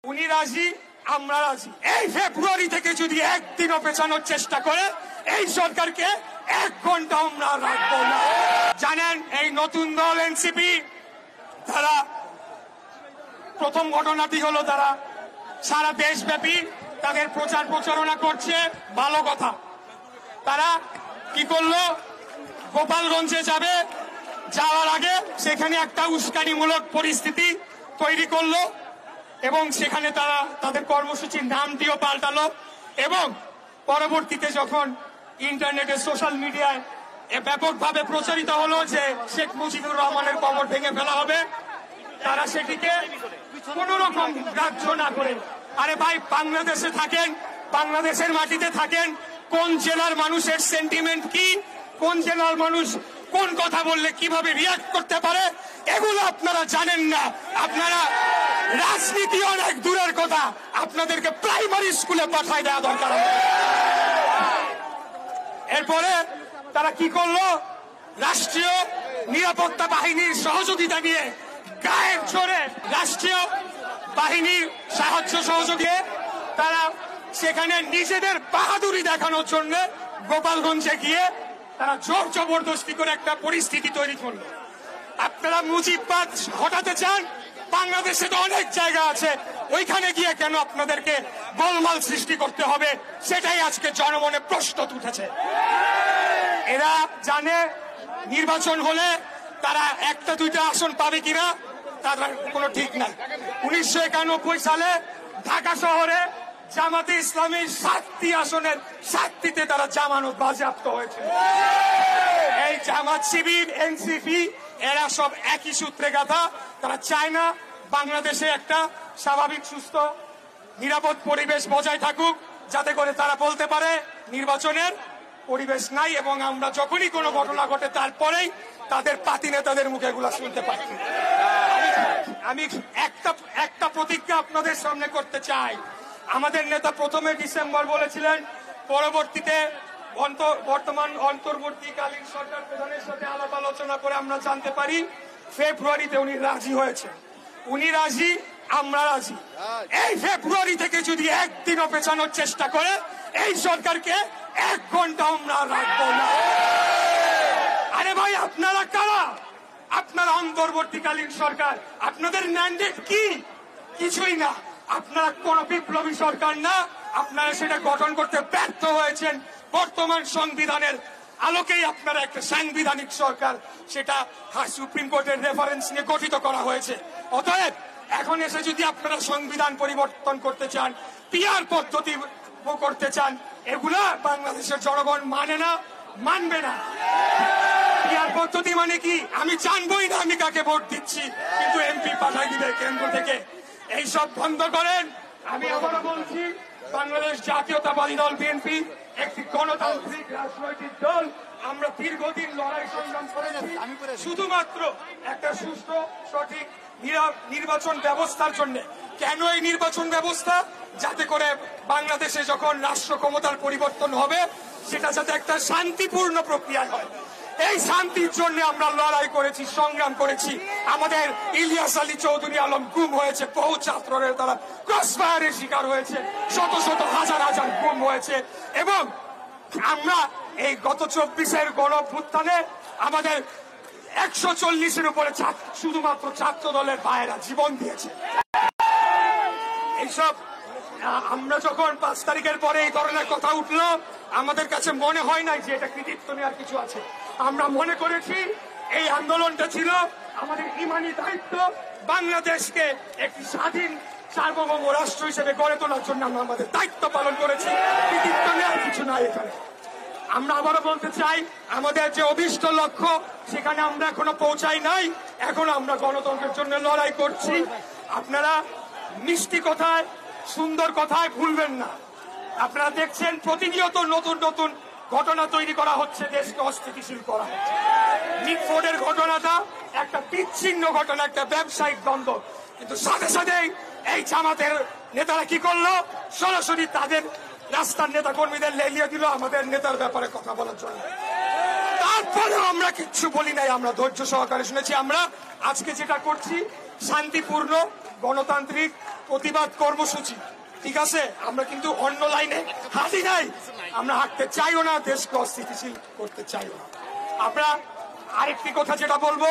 উনি রাজি, আমরা রাজি। এই ফেব্রুয়ারি থেকে যদি একদিনও পেছানোর চেষ্টা করে এই সরকারকে 1 ঘন্টা আমরা রাখবো না। জানেন, এই নতুন দল এনসিপি, তারা প্রথম ঘটনাটি হলো তারা সারা দেশব্যাপী তাদের প্রচার প্রচারণা করছে। ভালো কথা। তারা কি করলো, গোপালগঞ্জে যাবে, যাওয়ার আগে সেখানে একটা উস্কানিমূলক পরিস্থিতি তৈরি করলো এবং সেখানে তারা তাদের কর্মসূচির নামটিও পাল্টালো এবং পরবর্তীতে যখন ইন্টারনেটে সোশ্যাল মিডিয়ায় ব্যাপকভাবে প্রচারিত হলো যে শেখ মুজিবুর রহমানের কবর ভেঙে ফেলা হবে, তারা সেটিকে কোন রকম গ্রাহ্য না করে, আরে ভাই বাংলাদেশে থাকেন, বাংলাদেশের মাটিতে থাকেন, কোন জেলার মানুষের সেন্টিমেন্ট কি, কোন জেলার মানুষ কোন কথা বললে কিভাবে রিয়াক্ট করতে পারে, এগুলো আপনারা জানেন না। আপনারা রাজনীতি অনেক দূরের কথা, আপনাদেরকে প্রাইমারি স্কুলে পাঠায় দেওয়া দরকার। এরপরে তারা কি করলো, রাষ্ট্রীয় নিরাপত্তা বাহিনীর সহযোগিতা নিয়ে গায়ের জোরে রাষ্ট্রীয় বাহিনীর সাহায্য সহযোগে তারা সেখানে নিজেদের বাহাদুরি দেখানোর জন্য গোপালগঞ্জে গিয়ে তারা জোর জবরদস্তি করে একটা পরিস্থিতি তৈরি করলো। আপনারা মুজিববাদ হটাতে চান, বাংলাদেশে তো অনেক জায়গা আছে, ওইখানে গিয়ে কেন আপনাদেরকে গোলমাল সৃষ্টি করতে হবে, সেটাই আজকে জনমনে প্রশ্ন উঠেছে। এরা জানে নির্বাচন হলে তারা 1-2টা আসন পাবে কিনা তার কোনো ঠিক নাই। 1991 সালে ঢাকা শহরে জামাতে ইসলামীর 7টি আসনের 7টিতে তারা জামানত বাজেয়াপ্ত হয়েছে। এই জামাত শিবির, এনসিপি, এরা সব একই সূত্রে গাঁথা। তারা চায় না বাংলাদেশে একটা স্বাভাবিক সুস্থ নিরাপদ পরিবেশ বজায় থাকুক, যাতে করে তারা বলতে পারে নির্বাচনের পরিবেশ নাই এবং আমরা যখনই কোনো ঘটনা ঘটে তারপরেই তাদের পাতি নেতাদের মুখে এগুলা শুনতে পাই। আমি একটা প্রতিজ্ঞা আপনাদের সামনে করতে চাই। আমাদের নেতা প্রথমে ডিসেম্বর বলেছিলেন, পরবর্তীতে বর্তমান অন্তর্বর্তীকালীন সরকার প্রধানের সাথে আলাপ আলোচনা করে আমরা জানতে পারি ফেব্রুয়ারিতে উনি রাজি হয়েছে। উনি রাজি, আমরা রাজি। এই ফেব্রুয়ারি থেকে যদি একদিনও পেছানোর চেষ্টা করে এই সরকারকে 1 ঘন্টা আমরা রাখবো না। আরে ভাই আপনারা কারা? আপনারা অন্তর্বর্তীকালীন সরকার, আপনাদের ম্যান্ডেট কি? কিছুই না। আপনারা কোন বিপ্লবী সরকার না, আপনারা সেটা গঠন করতে ব্যর্থ হয়েছেন। বর্তমান সংবিধানের আলোকেই আপনারা একটা সাংবিধানিক সরকার, সেটা সুপ্রিম কোর্টের রেফারেন্স নিয়ে গঠিত করা হয়েছে। অতএব এখন এসে যদি আপনারা সংবিধান পরিবর্তন করতে চান, পিআর পদ্ধতি করতে চান, এগুলা বাংলাদেশের জনগণ মানে না, মানবে না। পিআর পদ্ধতি মানে কি আমি জানবই না, আমি কাকে ভোট দিচ্ছি, কিন্তু এমপি পাঠাই দিবে কেন্দ্র থেকে। এইসব বন্ধ করেন। আমি আবারও বলছি, বাংলাদেশ জাতীয়তাবাদী দল বিএনপি একটি গণতান্ত্রিক রাজনৈতিক দল। আমরা দীর্ঘদিন লড়াই সংগ্রাম করেছি শুধুমাত্র একটা সুষ্ঠু সঠিক নির্বাচন ব্যবস্থার জন্য। কেন এই নির্বাচন ব্যবস্থা? যাতে করে বাংলাদেশে যখন রাষ্ট্র ক্ষমতার পরিবর্তন হবে সেটা যাতে একটা শান্তিপূর্ণ প্রক্রিয়া হয়। এই শান্তির জন্য আমরা লড়াই করেছি, সংগ্রাম করেছি। আমাদের ইলিয়াস আলী চৌধুরী আলম গুম হয়েছে, বহু ছাত্রের তারা ক্রসফায়ারের শিকার হয়েছে, শত শত হাজার হাজার গুম হয়েছে এবং আমরা এই গত 24-এর গণঅভ্যুত্থানে আমাদের 140-এর উপরে শুধুমাত্র ছাত্র দলের ভাইয়েরা জীবন দিয়েছে। এইসব আমরা যখন 5 তারিখের পরে এই ধরনের কথা উঠলো, আমাদের কাছে মনে হয় নাই যে এটা কৃতিত্ব নেওয়ার কিছু আছে। আমরা মনে করেছি এই আন্দোলনটা ছিল আমাদের ইমানি দায়িত্ব, বাংলাদেশকে একটি স্বাধীন সার্বভৌম রাষ্ট্র হিসেবে গড়ে তোলার জন্য আমরা আমাদের দায়িত্ব পালন করেছি। কৃতিত্ব নেওয়ার কিছু নাই এখানে। আমরা আবারও বলতে চাই, আমাদের যে অভীষ্ট লক্ষ্য সেখানে আমরা এখনো পৌঁছাই নাই। এখন আমরা গণতন্ত্রের জন্য লড়াই করছি। আপনারা মিষ্টি কথায়, সুন্দর কথায় ভুলবেন না। আপনারা দেখছেন প্রতিনিয়ত নতুন নতুন ঘটনা তৈরি করা হচ্ছে, দেশকে অস্থিতিশীল করা হচ্ছে। নিকফোর্ডের ঘটনাটা একটা বিচ্ছিন্ন ঘটনা, একটা ব্যবসায়িক দ্বন্দ্ব, কিন্তু সাথে সাথেই এই জামাতের নেতারা কি করলো, সরাসরি তাদের রাস্তার নেতা কর্মীদের লেলিয়ে দিল আমাদের নেতার ব্যাপারে কথা বলার জন্য। তারপরেও আমরা কিচ্ছু বলি নাই, আমরা ধৈর্য সহকারে শুনেছি। আমরা আজকে যেটা করছি শান্তিপূর্ণ, গণতান্ত্রিক, প্রতিবাদ কর্মসূচি, ঠিক আছে, আমরা কিন্তু অন্য লাইনে হাঁটি নাই, আমরা হাঁটতে চাইও না, দেশকে অস্থিতিশীল করতে চাইও না। আমরা আরেকটি কথা যেটা বলবো,